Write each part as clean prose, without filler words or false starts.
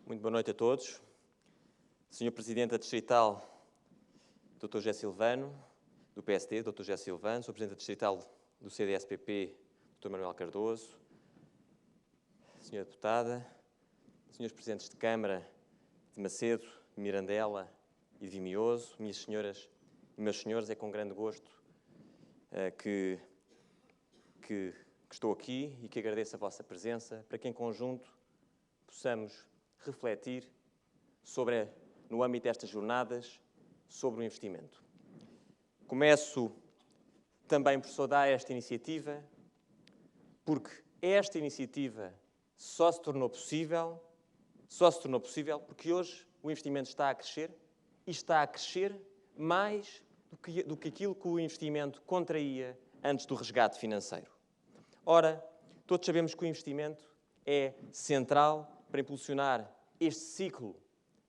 Muito boa noite a todos. Sr. Presidente da Distrital, Dr. José Silvano, do PSD, Dr. José Silvano, Sr. Presidente da Distrital do CDS-PP, Dr. Manuel Cardoso, Sra. Deputada, Srs. Presidentes de Câmara de Macedo, de Mirandela e de Vimioso, minhas senhoras e meus senhores, é com grande gosto que estou aqui e que agradeço a vossa presença para que em conjunto possamos refletir sobre, no âmbito destas jornadas, sobre o investimento. Começo também por saudar esta iniciativa, porque esta iniciativa só se tornou possível porque hoje o investimento está a crescer e está a crescer mais do que aquilo que o investimento contraía antes do resgate financeiro. Ora, todos sabemos que o investimento é central para impulsionar este ciclo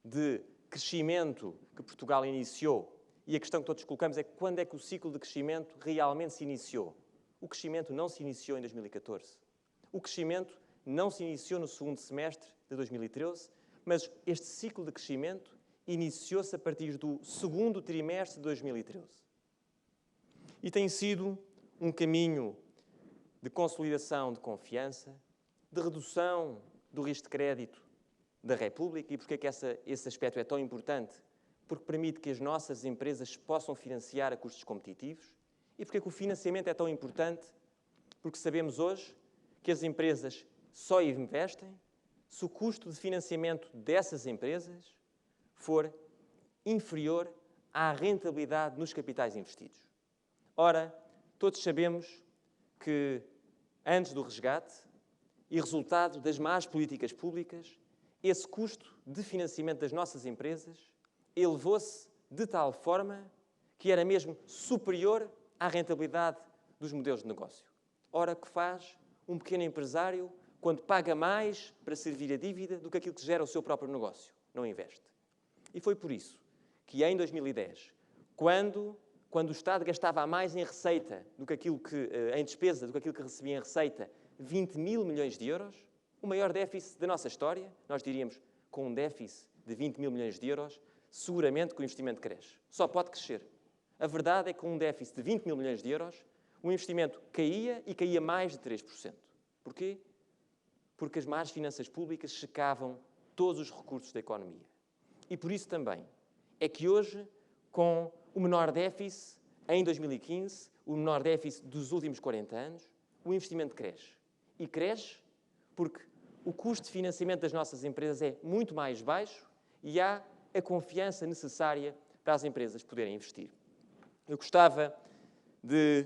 de crescimento que Portugal iniciou. E a questão que todos colocamos é quando é que o ciclo de crescimento realmente se iniciou. O crescimento não se iniciou em 2014. O crescimento não se iniciou no segundo semestre de 2013, mas este ciclo de crescimento iniciou-se a partir do segundo trimestre de 2013. E tem sido um caminho de consolidação de confiança, de redução do risco de crédito da República. E porquê é que esse aspecto é tão importante? Porque permite que as nossas empresas possam financiar a custos competitivos. E porquê é que o financiamento é tão importante? Porque sabemos hoje que as empresas só investem se o custo de financiamento dessas empresas for inferior à rentabilidade nos capitais investidos. Ora, todos sabemos que, antes do resgate e resultado das más políticas públicas, esse custo de financiamento das nossas empresas elevou-se de tal forma que era mesmo superior à rentabilidade dos modelos de negócio. Ora, que faz um pequeno empresário quando paga mais para servir a dívida do que aquilo que gera o seu próprio negócio? Não investe. E foi por isso que em 2010, quando o Estado gastava mais em receita do que aquilo que, em despesa do que aquilo que recebia em receita, 20 mil milhões de euros, o maior déficit da nossa história, nós diríamos, com um déficit de 20 mil milhões de euros, seguramente que o investimento cresce. Só pode crescer. A verdade é que com um déficit de 20 mil milhões de euros, o investimento caía e caía mais de 3%. Porquê? Porque as más finanças públicas secavam todos os recursos da economia. E por isso também é que hoje, com o menor déficit em 2015, o menor déficit dos últimos 40 anos, o investimento cresce. E cresce porque o custo de financiamento das nossas empresas é muito mais baixo e há a confiança necessária para as empresas poderem investir. Eu gostava de...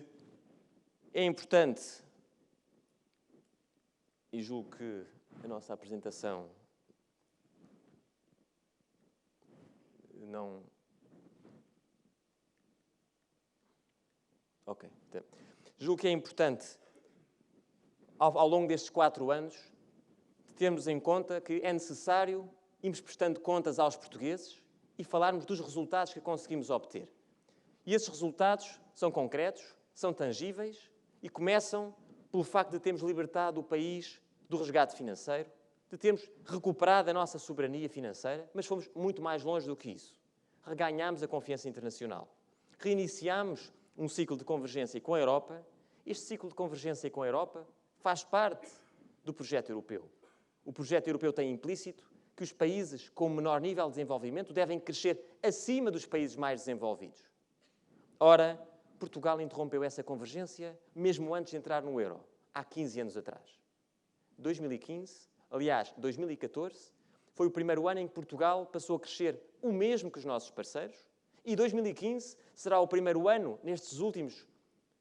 É importante, e julgo que a nossa apresentação não... Ok. Julgo que é importante, ao longo destes 4 anos, termos em conta que é necessário irmos prestando contas aos portugueses e falarmos dos resultados que conseguimos obter. E esses resultados são concretos, são tangíveis e começam pelo facto de termos libertado o país do resgate financeiro, de termos recuperado a nossa soberania financeira, mas fomos muito mais longe do que isso. Reganhámos a confiança internacional. Reiniciámos um ciclo de convergência com a Europa. Este ciclo de convergência com a Europa faz parte do projeto europeu. O projeto europeu tem implícito que os países com menor nível de desenvolvimento devem crescer acima dos países mais desenvolvidos. Ora, Portugal interrompeu essa convergência mesmo antes de entrar no euro, há 15 anos atrás. 2014, foi o primeiro ano em que Portugal passou a crescer o mesmo que os nossos parceiros e 2015 será o primeiro ano, nestes últimos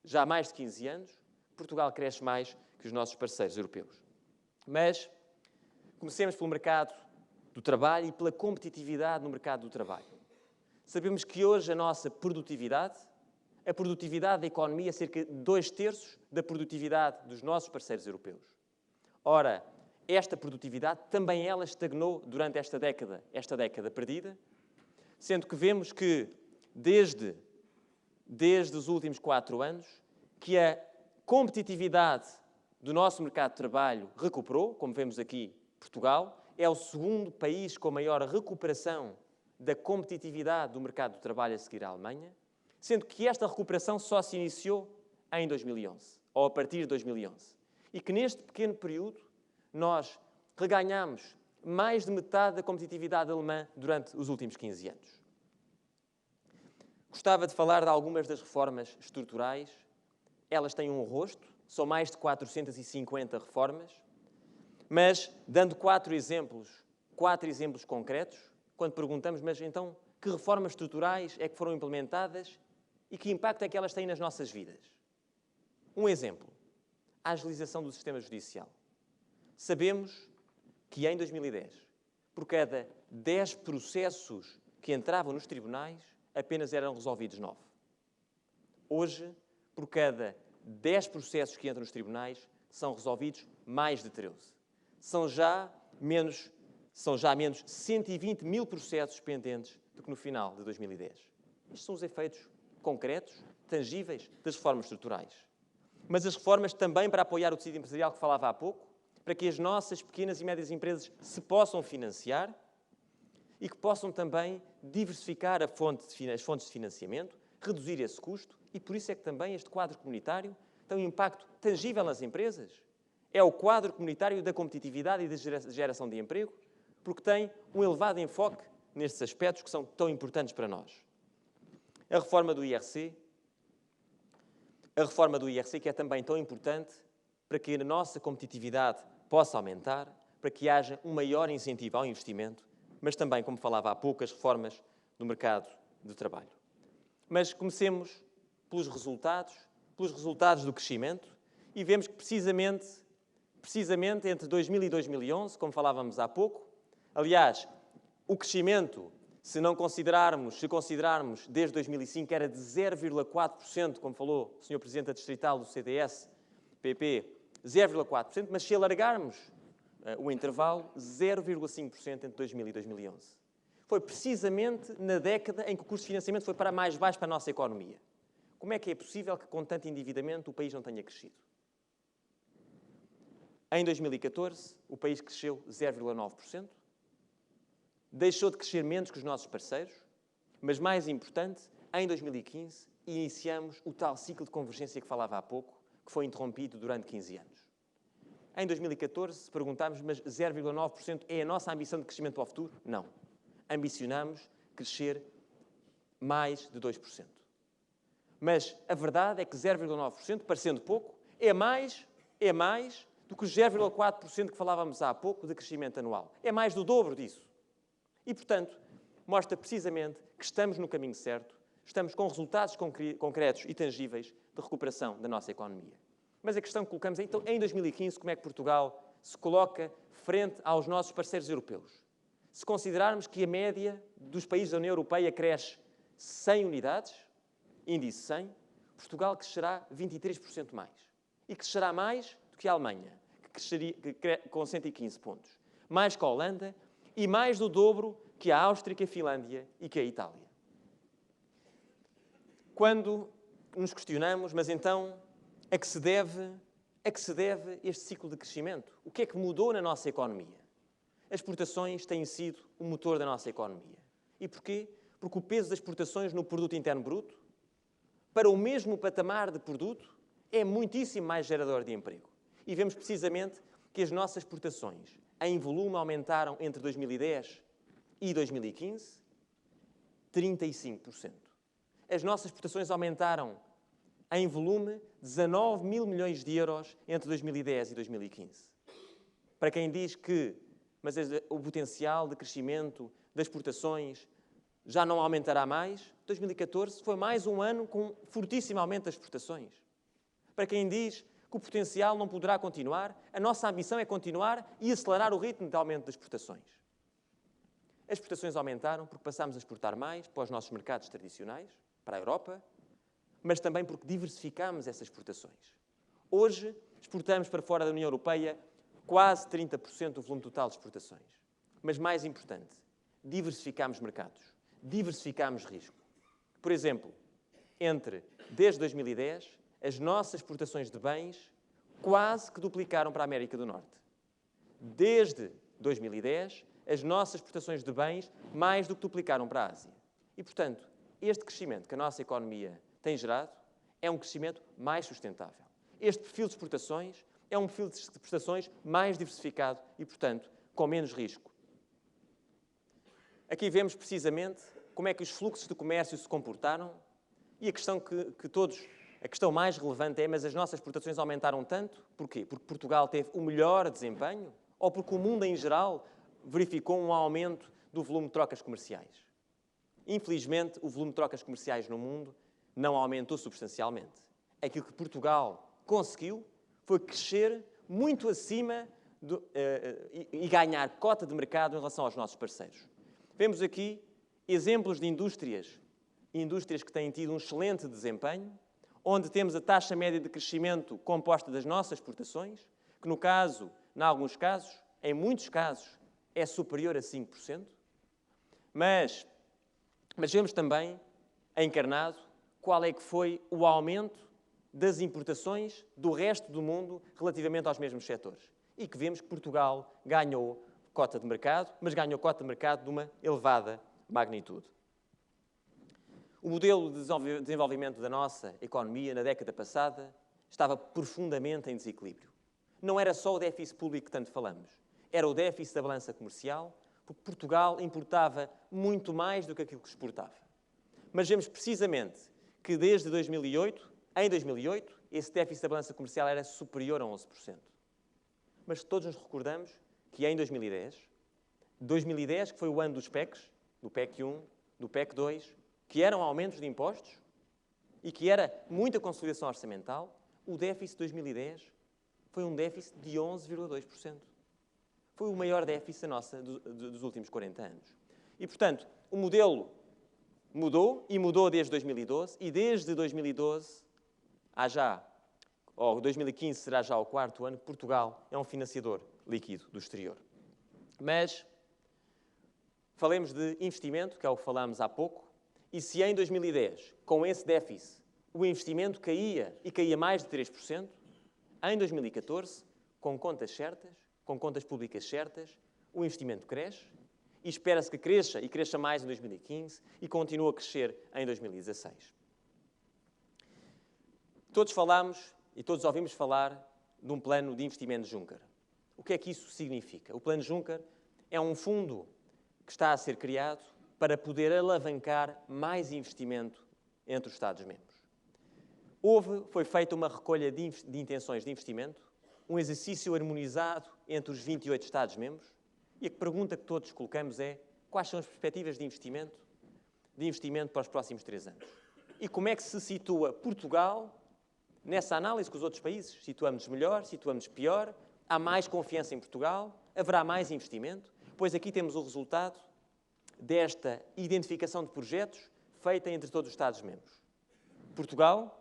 já mais de 15 anos, Portugal cresce mais que os nossos parceiros europeus. Mas comecemos pelo mercado do trabalho e pela competitividade no mercado do trabalho. Sabemos que hoje a nossa produtividade, a produtividade da economia é cerca de 2/3 da produtividade dos nossos parceiros europeus. Ora, esta produtividade também ela estagnou durante esta década perdida, sendo que vemos que desde os últimos 4 anos que a competitividade do nosso mercado de trabalho recuperou, como vemos aqui Portugal, é o segundo país com maior recuperação da competitividade do mercado de trabalho a seguir à Alemanha, sendo que esta recuperação só se iniciou em 2011, ou a partir de 2011. E que neste pequeno período nós reganhamos mais de metade da competitividade alemã durante os últimos 15 anos. Gostava de falar de algumas das reformas estruturais. Elas têm um rosto, são mais de 450 reformas, mas dando quatro exemplos concretos, quando perguntamos, mas então, que reformas estruturais é que foram implementadas e que impacto é que elas têm nas nossas vidas? Um exemplo, a agilização do sistema judicial. Sabemos que em 2010, por cada 10 processos que entravam nos tribunais, apenas eram resolvidos 9. Hoje, por cada 10 processos que entram nos tribunais, são resolvidos mais de 13. São já menos 120 mil processos pendentes do que no final de 2010. Estes são os efeitos concretos, tangíveis, das reformas estruturais. Mas as reformas também para apoiar o tecido empresarial que falava há pouco, para que as nossas pequenas e médias empresas se possam financiar e que possam também diversificar as fontes de financiamento, reduzir esse custo, e por isso é que também este quadro comunitário tem um impacto tangível nas empresas. É o quadro comunitário da competitividade e da geração de emprego, porque tem um elevado enfoque nestes aspectos que são tão importantes para nós. A reforma do IRC que é também tão importante para que a nossa competitividade possa aumentar, para que haja um maior incentivo ao investimento, mas também, como falava há pouco, as reformas do mercado de trabalho. Mas comecemos pelos resultados do crescimento, e vemos que precisamente entre 2000 e 2011, como falávamos há pouco, aliás, o crescimento, se considerarmos desde 2005, era de 0,4%, como falou o Sr. Presidente da Distrital do CDS-PP, 0,4%, mas se alargarmos o intervalo, 0,5% entre 2000 e 2011. Foi precisamente na década em que o custo de financiamento foi para mais baixo para a nossa economia. Como é que é possível que, com tanto endividamento, o país não tenha crescido? Em 2014, o país cresceu 0,9%, deixou de crescer menos que os nossos parceiros, mas, mais importante, em 2015, iniciamos o tal ciclo de convergência que falava há pouco, que foi interrompido durante 15 anos. Em 2014, se perguntarmos, mas 0,9% é a nossa ambição de crescimento para o futuro? Não. Ambicionamos crescer mais de 2%. Mas a verdade é que 0,9%, parecendo pouco, é mais do que os 0,4% que falávamos há pouco de crescimento anual. É mais do dobro disso. E, portanto, mostra precisamente que estamos no caminho certo, estamos com resultados concretos e tangíveis de recuperação da nossa economia. Mas a questão que colocamos é, então, em 2015, como é que Portugal se coloca frente aos nossos parceiros europeus? Se considerarmos que a média dos países da União Europeia cresce 100 unidades, índice 100, Portugal crescerá 23% mais. E crescerá mais do que a Alemanha, com 115 pontos. Mais que a Holanda e mais do dobro que a Áustria, que a Finlândia e que a Itália. Quando nos questionamos, mas então, a que se deve este ciclo de crescimento? O que é que mudou na nossa economia? As exportações têm sido o motor da nossa economia. E porquê? Porque o peso das exportações no produto interno bruto, para o mesmo patamar de produto, é muitíssimo mais gerador de emprego. E vemos precisamente que as nossas exportações, em volume, aumentaram entre 2010 e 2015 35%. As nossas exportações aumentaram em volume 19 mil milhões de euros entre 2010 e 2015. Para quem diz que o potencial de crescimento das exportações já não aumentará mais, 2014 foi mais um ano com um fortíssimo aumento das exportações. Para quem diz que o potencial não poderá continuar, a nossa ambição é continuar e acelerar o ritmo de aumento das exportações. As exportações aumentaram porque passámos a exportar mais para os nossos mercados tradicionais, para a Europa, mas também porque diversificámos essas exportações. Hoje, exportamos para fora da União Europeia quase 30% do volume total de exportações. Mas, mais importante, diversificámos mercados, diversificámos risco. Por exemplo, desde 2010, as nossas exportações de bens quase que duplicaram para a América do Norte. Desde 2010, as nossas exportações de bens mais do que duplicaram para a Ásia. E, portanto, este crescimento que a nossa economia tem gerado é um crescimento mais sustentável. Este perfil de exportações é um perfil de exportações mais diversificado e, portanto, com menos risco. Aqui vemos precisamente como é que os fluxos de comércio se comportaram e a questão a questão mais relevante é, mas as nossas exportações aumentaram tanto? Porquê? Porque Portugal teve o melhor desempenho ou porque o mundo em geral verificou um aumento do volume de trocas comerciais? Infelizmente, o volume de trocas comerciais no mundo não aumentou substancialmente. Aquilo que Portugal conseguiu foi crescer muito acima e ganhar cota de mercado em relação aos nossos parceiros. Vemos aqui exemplos de indústrias que têm tido um excelente desempenho, onde temos a taxa média de crescimento composta das nossas exportações, que em alguns casos, em muitos casos, é superior a 5%, mas vemos também, encarnado, qual é que foi o aumento das importações do resto do mundo relativamente aos mesmos setores. E que vemos que Portugal ganhou cota de mercado, mas ganhou cota de mercado de uma elevada magnitude. O modelo de desenvolvimento da nossa economia na década passada estava profundamente em desequilíbrio. Não era só o déficit público que tanto falamos, era o déficit da balança comercial, porque Portugal importava muito mais do que aquilo que exportava. Mas vemos precisamente que desde 2008, em 2008, esse déficit da balança comercial era superior a 11%. Mas todos nos recordamos que em 2010, que foi o ano dos PECs, do PEC 1, do PEC 2, que eram aumentos de impostos e que era muita consolidação orçamental, o déficit de 2010 foi um déficit de 11,2%. Foi o maior déficit dos últimos 40 anos. E, portanto, o modelo mudou, e mudou desde 2012, e desde 2012, 2015 será já o quarto ano, que Portugal é um financiador líquido do exterior. Mas falemos de investimento, que é o que falámos há pouco, e se em 2010, com esse déficit, o investimento caía, e caía mais de 3%, em 2014, com contas certas, com contas públicas certas, o investimento cresce, e espera-se que cresça, e cresça mais em 2015, e continue a crescer em 2016. Todos falamos, e todos ouvimos falar, de um plano de investimento Juncker. O que é que isso significa? O plano Juncker é um fundo que está a ser criado para poder alavancar mais investimento entre os Estados-membros. Foi feita uma recolha de intenções de investimento, um exercício harmonizado entre os 28 Estados-membros, e a pergunta que todos colocamos é: quais são as perspectivas de investimento para os próximos 3 anos? E como é que se situa Portugal nessa análise com os outros países? Situamos-nos melhor, situamos-nos pior? Há mais confiança em Portugal? Haverá mais investimento? Pois aqui temos o resultado desta identificação de projetos feita entre todos os Estados-membros. Portugal,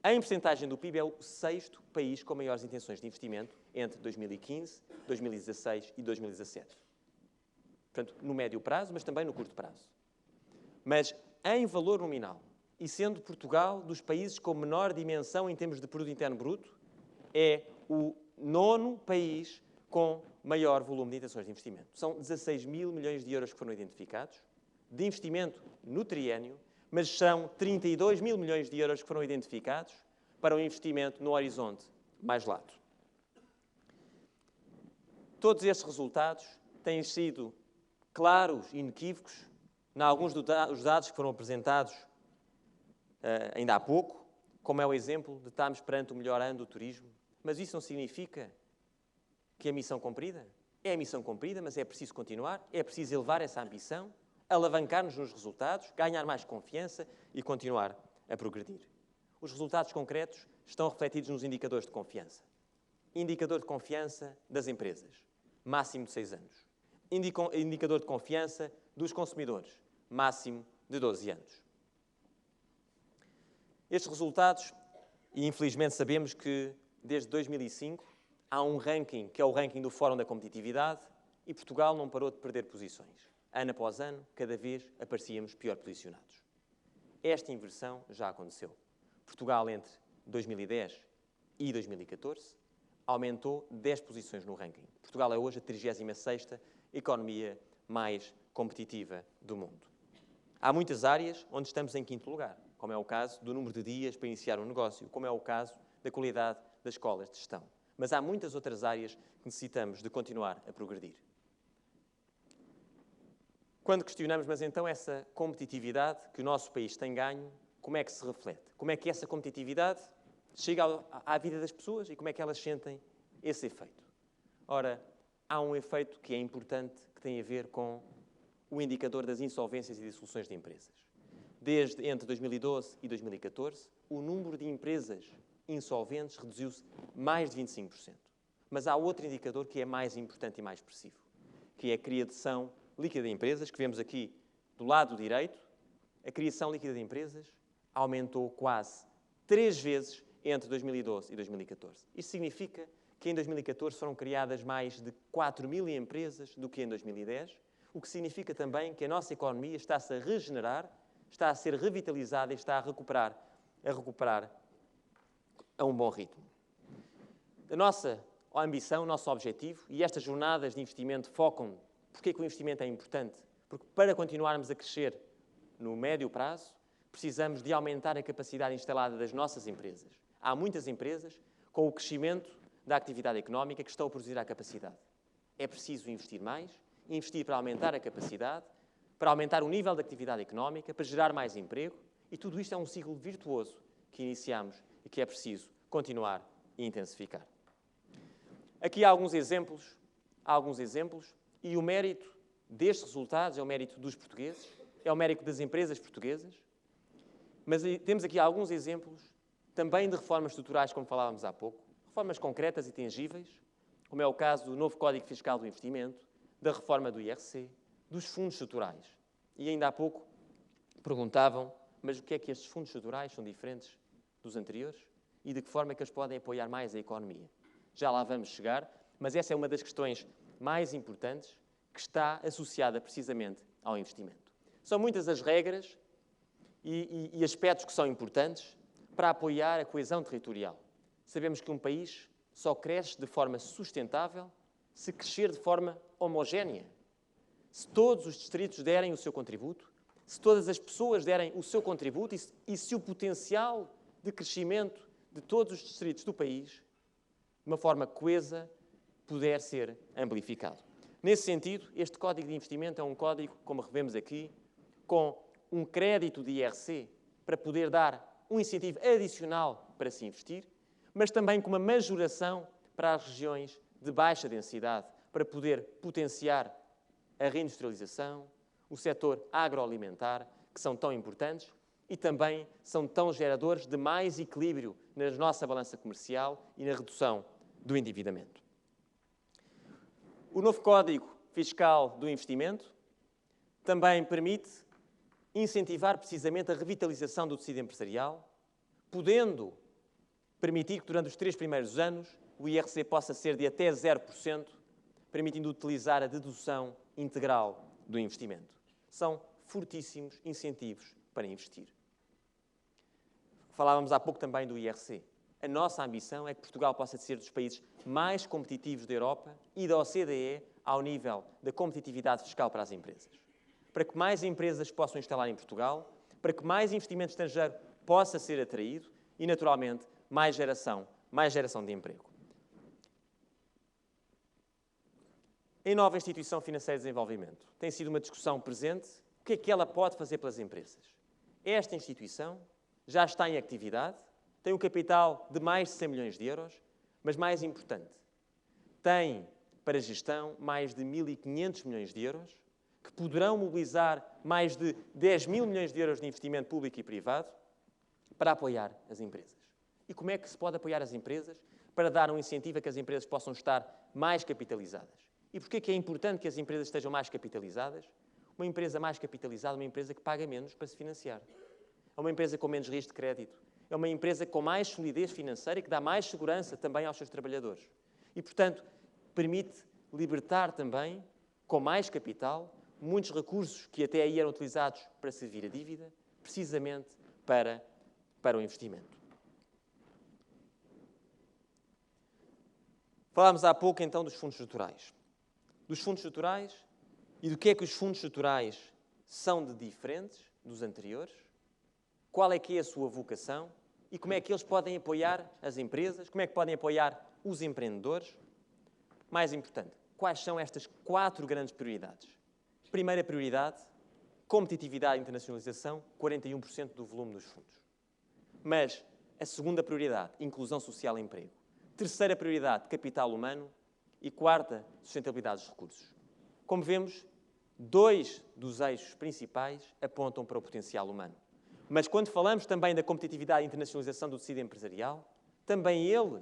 em percentagem do PIB, é o 6º país com maiores intenções de investimento entre 2015, 2016 e 2017. Portanto, no médio prazo, mas também no curto prazo. Mas, em valor nominal, e sendo Portugal dos países com menor dimensão em termos de produto interno bruto, é o 9º país com maior volume de intenções de investimento. São 16 mil milhões de euros que foram identificados, de investimento no triênio, mas são 32 mil milhões de euros que foram identificados para o investimento no horizonte mais lato. Todos estes resultados têm sido claros e inequívocos em alguns dos dados que foram apresentados ainda há pouco, como é o exemplo de estarmos perante o melhor ano do turismo. Mas isso não significa que a missão cumprida? É a missão cumprida, mas é preciso continuar, é preciso elevar essa ambição, alavancar-nos nos resultados, ganhar mais confiança e continuar a progredir. Os resultados concretos estão refletidos nos indicadores de confiança. Indicador de confiança das empresas, máximo de 6 anos. Indicador de confiança dos consumidores, máximo de 12 anos. Estes resultados, e infelizmente sabemos que desde 2005 há um ranking, que é o ranking do Fórum da Competitividade, e Portugal não parou de perder posições. Ano após ano, cada vez aparecíamos pior posicionados. Esta inversão já aconteceu. Portugal, entre 2010 e 2014, aumentou 10 posições no ranking. Portugal é hoje a 36ª economia mais competitiva do mundo. Há muitas áreas onde estamos em quinto lugar, como é o caso do número de dias para iniciar um negócio, como é o caso da qualidade das escolas de gestão. Mas há muitas outras áreas que necessitamos de continuar a progredir. Quando questionamos, mas então essa competitividade que o nosso país tem ganho, como é que se reflete? Como é que essa competitividade chega à vida das pessoas e como é que elas sentem esse efeito? Ora, há um efeito que é importante, que tem a ver com o indicador das insolvências e dissoluções de empresas. Desde entre 2012 e 2014, o número de empresas insolventes reduziu-se mais de 25%. Mas há outro indicador que é mais importante e mais expressivo, que é a criação líquida de empresas, que vemos aqui do lado direito. A criação líquida de empresas aumentou quase 3 vezes entre 2012 e 2014. Isso significa que em 2014 foram criadas mais de 4.000 empresas do que em 2010, o que significa também que a nossa economia está-se a regenerar, está a ser revitalizada e está a recuperar a um bom ritmo. A nossa ambição, o nosso objetivo, e estas jornadas de investimento focam. Porquê que o investimento é importante? Porque para continuarmos a crescer no médio prazo, precisamos de aumentar a capacidade instalada das nossas empresas. Há muitas empresas, com o crescimento da atividade económica, que estão a produzir à capacidade. É preciso investir mais, investir para aumentar a capacidade, para aumentar o nível de atividade económica, para gerar mais emprego, e tudo isto é um ciclo virtuoso que iniciamos e que é preciso continuar e intensificar. Aqui há alguns exemplos, e o mérito destes resultados é o mérito dos portugueses, é o mérito das empresas portuguesas, mas temos aqui alguns exemplos também de reformas estruturais, como falávamos há pouco, reformas concretas e tangíveis, como é o caso do novo Código Fiscal do Investimento, da reforma do IRC, dos fundos estruturais. E ainda há pouco perguntavam, mas o que é que estes fundos estruturais são diferentes dos anteriores e de que forma é que eles podem apoiar mais a economia? Já lá vamos chegar, mas essa é uma das questões mais importantes que está associada precisamente ao investimento. São muitas as regras e aspectos que são importantes para apoiar a coesão territorial. Sabemos que um país só cresce de forma sustentável se crescer de forma homogénea. Se todos os distritos derem o seu contributo, se todas as pessoas derem o seu contributo e se o potencial de crescimento de todos os distritos do país, de uma forma coesa, puder ser amplificado. Nesse sentido, este Código de Investimento é um código, como revemos aqui, com um crédito de IRC para poder dar um incentivo adicional para se investir, mas também com uma majoração para as regiões de baixa densidade, para poder potenciar a reindustrialização, o setor agroalimentar, que são tão importantes e também são tão geradores de mais equilíbrio na nossa balança comercial e na redução do endividamento. O novo Código Fiscal do Investimento também permite incentivar precisamente a revitalização do tecido empresarial, podendo permitir que durante os 3 primeiros anos o IRC possa ser de até 0%, permitindo utilizar a dedução integral do investimento. São fortíssimos incentivos para investir. Falávamos há pouco também do IRC. A nossa ambição é que Portugal possa ser dos países mais competitivos da Europa e da OCDE ao nível da competitividade fiscal para as empresas. Para que mais empresas possam instalar em Portugal, para que mais investimento estrangeiro possa ser atraído e, naturalmente, mais geração de emprego. A nova instituição financeira de desenvolvimento tem sido uma discussão presente. O que é que ela pode fazer pelas empresas? Esta instituição já está em atividade, tem um capital de mais de 100 milhões de euros, mas mais importante, tem para gestão mais de 1.500 milhões de euros, que poderão mobilizar mais de 10 mil milhões de euros de investimento público e privado para apoiar as empresas. E como é que se pode apoiar as empresas? Para dar um incentivo a que as empresas possam estar mais capitalizadas. E porquê que é importante que as empresas estejam mais capitalizadas? Uma empresa mais capitalizada é uma empresa que paga menos para se financiar. É uma empresa com menos risco de crédito. É uma empresa com mais solidez financeira e que dá mais segurança também aos seus trabalhadores. E, portanto, permite libertar também, com mais capital, muitos recursos que até aí eram utilizados para servir a dívida, precisamente para o investimento. Falámos há pouco, então, dos fundos estruturais. Dos fundos estruturais e do que é que os fundos estruturais são de diferentes dos anteriores, qual é que é a sua vocação e como é que eles podem apoiar as empresas, como é que podem apoiar os empreendedores. Mais importante, quais são estas 4 grandes prioridades? Primeira prioridade, competitividade e internacionalização, 41% do volume dos fundos. Mas a segunda prioridade, inclusão social e emprego. Terceira prioridade, capital humano. E quarta, sustentabilidade dos recursos. Como vemos, 2 dos eixos principais apontam para o potencial humano. Mas quando falamos também da competitividade e internacionalização do tecido empresarial, também ele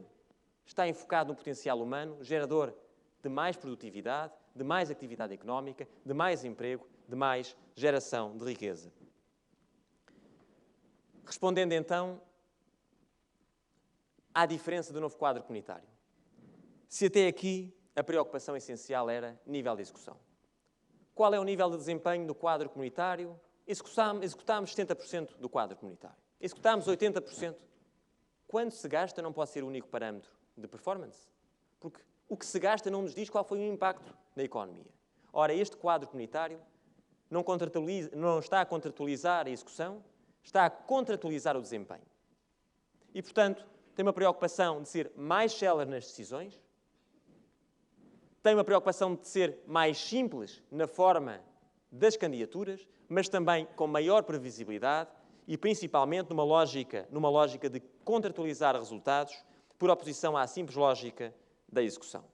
está enfocado no potencial humano, gerador de mais produtividade, de mais atividade económica, de mais emprego, de mais geração de riqueza. Respondendo então à diferença do novo quadro comunitário. Se até aqui a preocupação essencial era nível de execução. Qual é o nível de desempenho do quadro comunitário? Executámos 70% do quadro comunitário. Executámos 80%. Quanto se gasta não pode ser o único parâmetro de performance. Porque o que se gasta não nos diz qual foi o impacto na economia. Ora, este quadro comunitário não está a contratualizar a execução, está a contratualizar o desempenho. E, portanto, tem uma preocupação de ser mais célere nas decisões, tem uma preocupação de ser mais simples na forma das candidaturas, mas também com maior previsibilidade e, principalmente, numa lógica de contratualizar resultados por oposição à simples lógica da execução.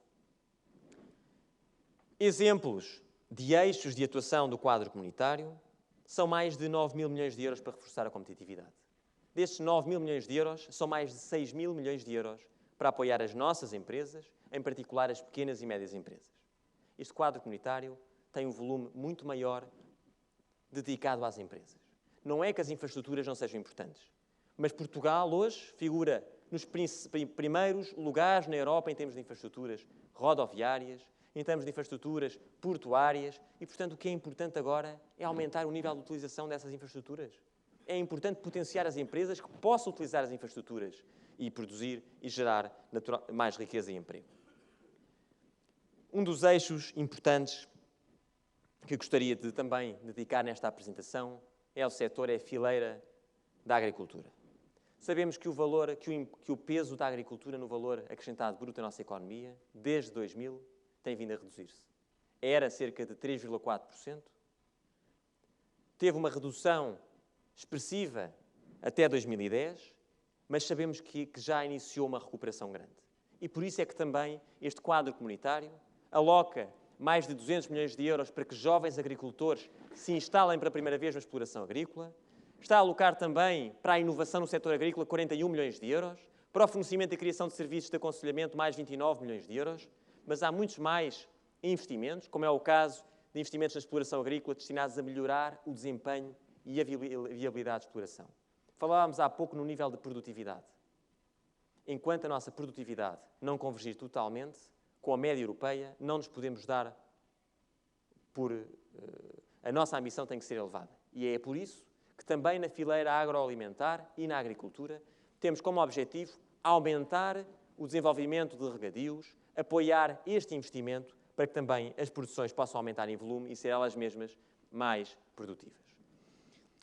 Exemplos de eixos de atuação do quadro comunitário são mais de 9 mil milhões de euros para reforçar a competitividade. Destes 9 mil milhões de euros, são mais de 6 mil milhões de euros para apoiar as nossas empresas, em particular as pequenas e médias empresas. Este quadro comunitário tem um volume muito maior dedicado às empresas. Não é que as infraestruturas não sejam importantes, mas Portugal hoje figura nos primeiros lugares na Europa em termos de infraestruturas rodoviárias, em termos de infraestruturas portuárias e, portanto, o que é importante agora é aumentar o nível de utilização dessas infraestruturas. É importante potenciar as empresas que possam utilizar as infraestruturas e produzir e gerar mais riqueza e emprego. Um dos eixos importantes que gostaria de também dedicar nesta apresentação é o setor, é a fileira da agricultura. Sabemos que o peso da agricultura no valor acrescentado bruto da nossa economia, desde 2000, tem vindo a reduzir-se. Era cerca de 3,4%. Teve uma redução expressiva até 2010, mas sabemos que já iniciou uma recuperação grande. E por isso é que também este quadro comunitário aloca mais de 200 milhões de euros para que jovens agricultores se instalem pela primeira vez na exploração agrícola. Está a alocar também para a inovação no setor agrícola 41 milhões de euros, para o fornecimento e criação de serviços de aconselhamento mais 29 milhões de euros, mas há muitos mais investimentos, como é o caso de investimentos na exploração agrícola destinados a melhorar o desempenho e a viabilidade de exploração. Falávamos há pouco no nível de produtividade. Enquanto a nossa produtividade não convergir totalmente com a média europeia, não nos podemos dar a nossa ambição tem que ser elevada. E é por isso que também na fileira agroalimentar e na agricultura temos como objetivo aumentar o desenvolvimento de regadios, apoiar este investimento para que também as produções possam aumentar em volume e ser elas mesmas mais produtivas.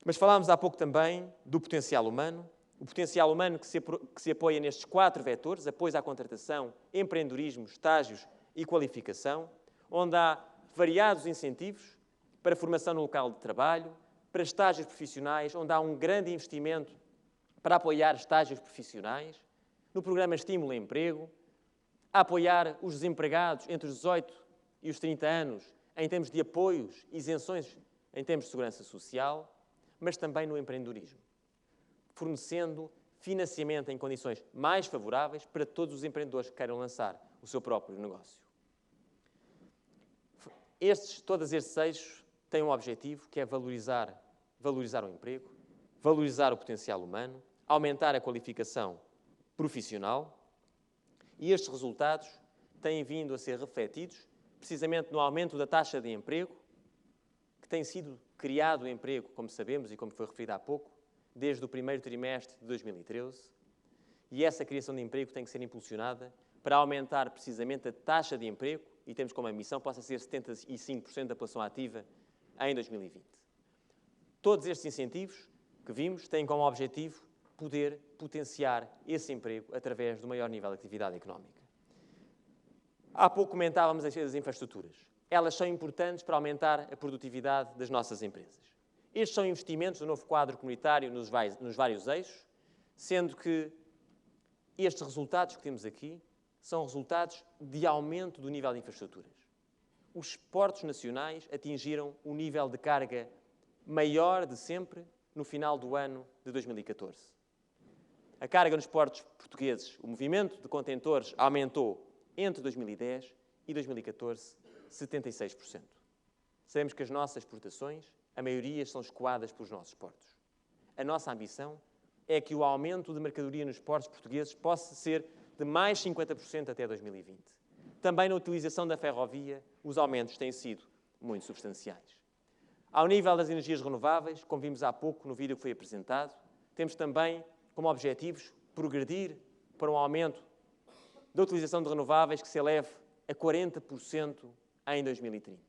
Mas falámos há pouco também do potencial humano, o potencial humano que se apoia nestes 4 vetores, apoios à contratação, empreendedorismo, estágios e qualificação, onde há variados incentivos para a formação no local de trabalho, para estágios profissionais, onde há um grande investimento para apoiar estágios profissionais, no programa Estímulo ao Emprego, a apoiar os desempregados entre os 18 e os 30 anos em termos de apoios, isenções em termos de segurança social, mas também no empreendedorismo, fornecendo financiamento em condições mais favoráveis para todos os empreendedores que queiram lançar o seu próprio negócio. Todos estes eixos têm um objetivo que é valorizar o emprego, valorizar o potencial humano, aumentar a qualificação profissional e estes resultados têm vindo a ser refletidos precisamente no aumento da taxa de emprego, que tem sido criado o emprego, como sabemos e como foi referido há pouco, desde o primeiro trimestre de 2013, e essa criação de emprego tem que ser impulsionada para aumentar precisamente a taxa de emprego e temos como ambição possa ser 75% da população ativa em 2020. Todos estes incentivos que vimos têm como objetivo poder potenciar esse emprego através do maior nível de atividade económica. Há pouco comentávamos as infraestruturas. Elas são importantes para aumentar a produtividade das nossas empresas. Estes são investimentos do novo quadro comunitário nos vários eixos, sendo que estes resultados que temos aqui são resultados de aumento do nível de infraestruturas. Os portos nacionais atingiram o nível de carga maior de sempre no final do ano de 2014. A carga nos portos portugueses, o movimento de contentores aumentou entre 2010 e 2014 76%. Sabemos que as nossas exportações, a maioria são escoadas pelos nossos portos. A nossa ambição é que o aumento de mercadoria nos portos portugueses possa ser de mais 50% até 2020. Também na utilização da ferrovia, os aumentos têm sido muito substanciais. Ao nível das energias renováveis, como vimos há pouco no vídeo que foi apresentado, temos também como objetivos progredir para um aumento da utilização de renováveis que se eleve a 40% em 2030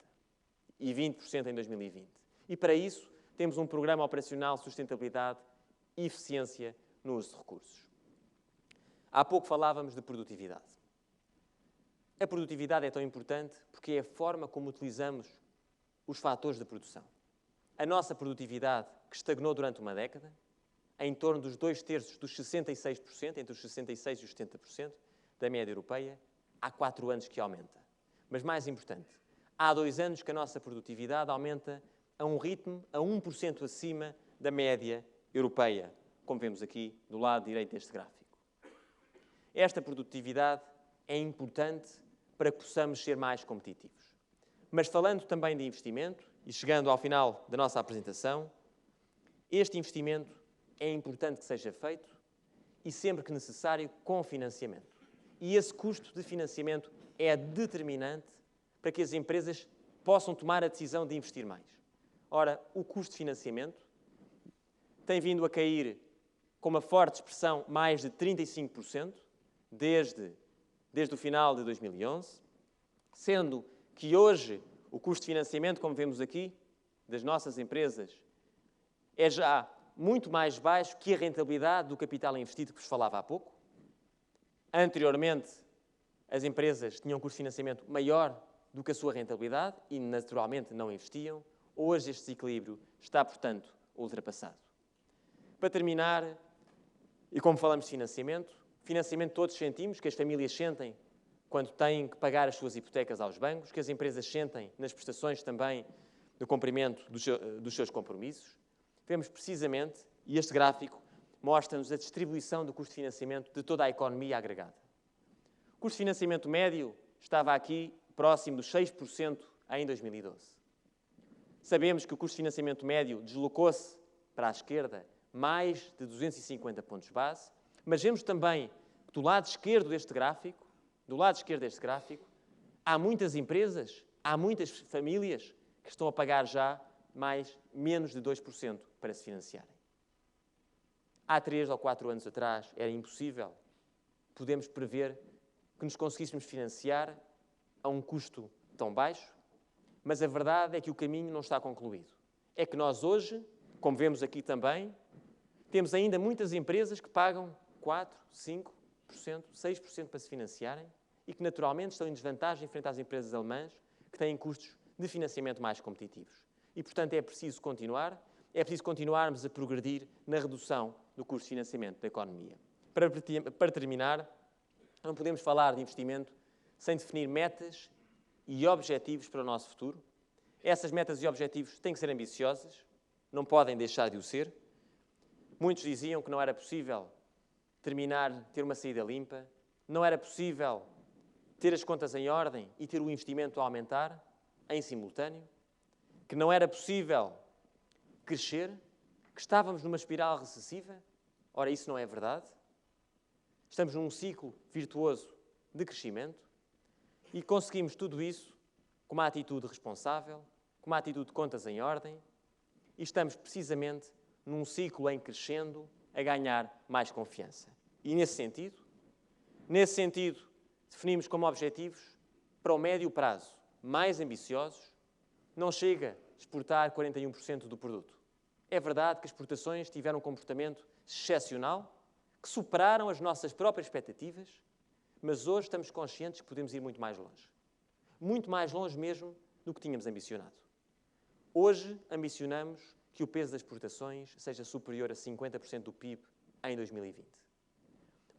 e 20% em 2020. E para isso temos um programa operacional de sustentabilidade e eficiência no uso de recursos. Há pouco falávamos de produtividade. A produtividade é tão importante porque é a forma como utilizamos os fatores de produção. A nossa produtividade, que estagnou durante uma década, em torno dos 2/3 dos 66%, entre os 66% e os 70% da média europeia, há 4 anos que aumenta. Mas mais importante, há 2 anos que a nossa produtividade aumenta a um ritmo a 1% acima da média europeia, como vemos aqui do lado direito deste gráfico. Esta produtividade é importante para que possamos ser mais competitivos. Mas falando também de investimento, e chegando ao final da nossa apresentação, este investimento é importante que seja feito e, sempre que necessário, com financiamento. E esse custo de financiamento é determinante para que as empresas possam tomar a decisão de investir mais. Ora, o custo de financiamento tem vindo a cair com uma forte expressão, mais de 35%, desde o final de 2011, sendo que hoje o custo de financiamento, como vemos aqui, das nossas empresas, é já muito mais baixo que a rentabilidade do capital investido que vos falava há pouco. Anteriormente, as empresas tinham um custo de financiamento maior do que a sua rentabilidade e, naturalmente, não investiam. Hoje, este desequilíbrio está, portanto, ultrapassado. Para terminar, e como falamos de financiamento todos sentimos, que as famílias sentem quando têm que pagar as suas hipotecas aos bancos, que as empresas sentem nas prestações também do cumprimento dos seus compromissos. Vemos precisamente, e este gráfico mostra-nos a distribuição do custo de financiamento de toda a economia agregada. O custo de financiamento médio estava aqui próximo dos 6% em 2012. Sabemos que o custo de financiamento médio deslocou-se para a esquerda mais de 250 pontos base, mas vemos também que do lado esquerdo deste gráfico, há muitas empresas, há muitas famílias que estão a pagar já menos de 2% para se financiarem. Há 3 ou 4 anos atrás era impossível podemos prever que nos conseguíssemos financiar a um custo tão baixo, mas a verdade é que o caminho não está concluído. É que nós hoje, como vemos aqui também, temos ainda muitas empresas que pagam 4%, 5%, 6% para se financiarem e que naturalmente estão em desvantagem frente às empresas alemãs que têm custos de financiamento mais competitivos. E, portanto, é preciso continuarmos a progredir na redução do custo de financiamento da economia. Para terminar, não podemos falar de investimento sem definir metas e objetivos para o nosso futuro. Essas metas e objetivos têm que ser ambiciosas, não podem deixar de o ser. Muitos diziam que não era possível ter uma saída limpa, não era possível ter as contas em ordem e ter o investimento a aumentar em simultâneo, que não era possível crescer, que estávamos numa espiral recessiva. Ora, isso não é verdade. Estamos num ciclo virtuoso de crescimento e conseguimos tudo isso com uma atitude responsável, com uma atitude de contas em ordem e estamos precisamente num ciclo em crescendo a ganhar mais confiança. E nesse sentido, definimos como objetivos, para o médio prazo, mais ambiciosos, não chega a exportar 41% do produto. É verdade que as exportações tiveram um comportamento excepcional, que superaram as nossas próprias expectativas, mas hoje estamos conscientes que podemos ir muito mais longe. Muito mais longe mesmo do que tínhamos ambicionado. Hoje ambicionamos que o peso das exportações seja superior a 50% do PIB em 2020.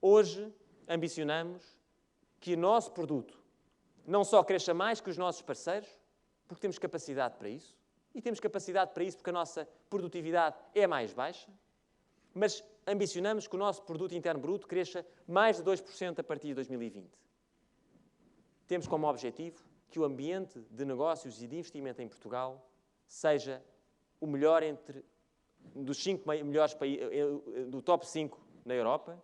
Hoje ambicionamos que o nosso produto não só cresça mais que os nossos parceiros, porque temos capacidade para isso, e temos capacidade para isso porque a nossa produtividade é mais baixa, mas ambicionamos que o nosso produto interno bruto cresça mais de 2% a partir de 2020. Temos como objetivo que o ambiente de negócios e de investimento em Portugal seja o melhor dos 5 melhores países, do top 5 na Europa,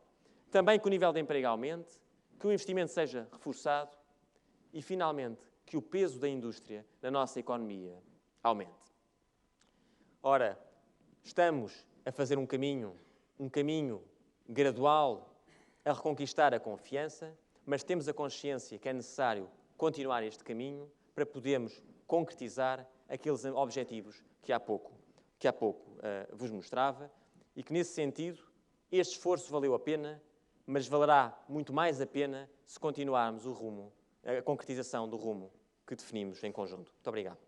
também que o nível de emprego aumente, que o investimento seja reforçado e, finalmente, que o peso da indústria na nossa economia aumente. Ora, estamos a fazer um caminho gradual a reconquistar a confiança, mas temos a consciência que é necessário continuar este caminho para podermos concretizar aqueles objetivos que há pouco vos mostrava e que, nesse sentido, este esforço valeu a pena, mas valerá muito mais a pena se continuarmos a concretização do rumo que definimos em conjunto. Muito obrigado.